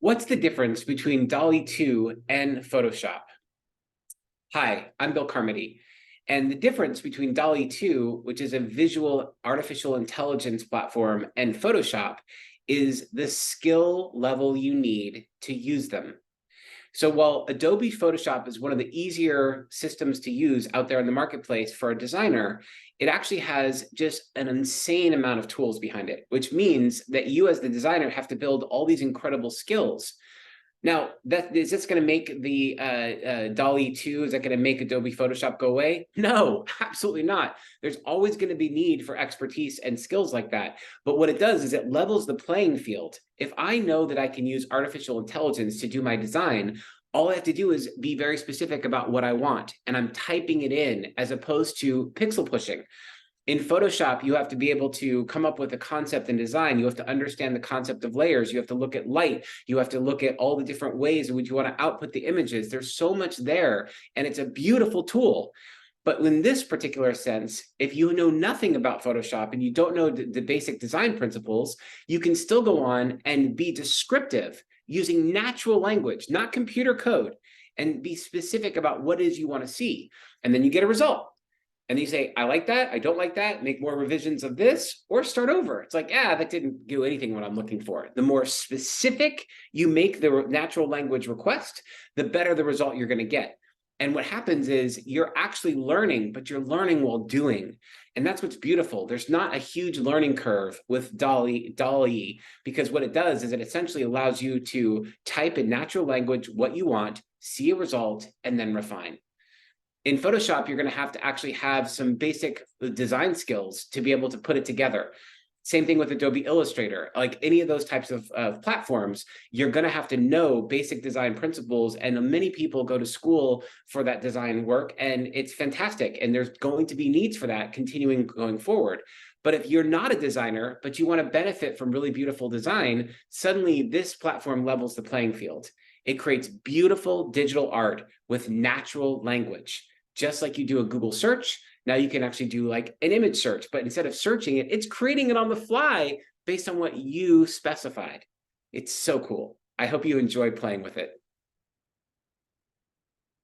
What's the difference between DALL-E 2 and Photoshop? Hi, I'm Bill Carmody. And the difference between DALL-E 2, which is a visual artificial intelligence platform, and Photoshop is the skill level you need to use them. So while Adobe Photoshop is one of the easier systems to use out there in the marketplace for a designer, it actually has just an insane amount of tools behind it, which means that you as the designer have to build all these incredible skills. Now, is this going to make the DALL-E 2, is that going to make Adobe Photoshop go away? No, absolutely not. There's always going to be need for expertise and skills like that. But what it does is it levels the playing field. If I know that I can use artificial intelligence to do my design, all I have to do is be very specific about what I want, and I'm typing it in as opposed to pixel pushing. In Photoshop, you have to be able to come up with a concept and design. You have to understand the concept of layers. You have to look at light. You have to look at all the different ways in which you want to output the images. There's so much there, and it's a beautiful tool. But in this particular sense, if you know nothing about Photoshop and you don't know the basic design principles, you can still go on and be descriptive using natural language, not computer code, and be specific about what it is you want to see. And then you get a result. And you say, I like that, I don't like that, make more revisions of this, or start over. It's like, that didn't do anything what I'm looking for. The more specific you make the natural language request, the better the result you're going to get. And what happens is you're actually learning, but you're learning while doing. And that's what's beautiful. There's not a huge learning curve with DALL-E, because what it does is it essentially allows you to type in natural language what you want, see a result, and then refine. In Photoshop, you're going to actually have some basic design skills to be able to put it together. Same thing with Adobe Illustrator. Like any of those types of platforms, you're going to have to know basic design principles, and many people go to school for that design work, and it's fantastic. And there's going to be needs for that continuing going forward. But if you're not a designer, but you want to benefit from really beautiful design, suddenly this platform levels the playing field. It creates beautiful digital art with natural language. Just like you do a Google search, now you can actually do like an image search, but instead of searching it, it's creating it on the fly based on what you specified. It's so cool. I hope you enjoy playing with it.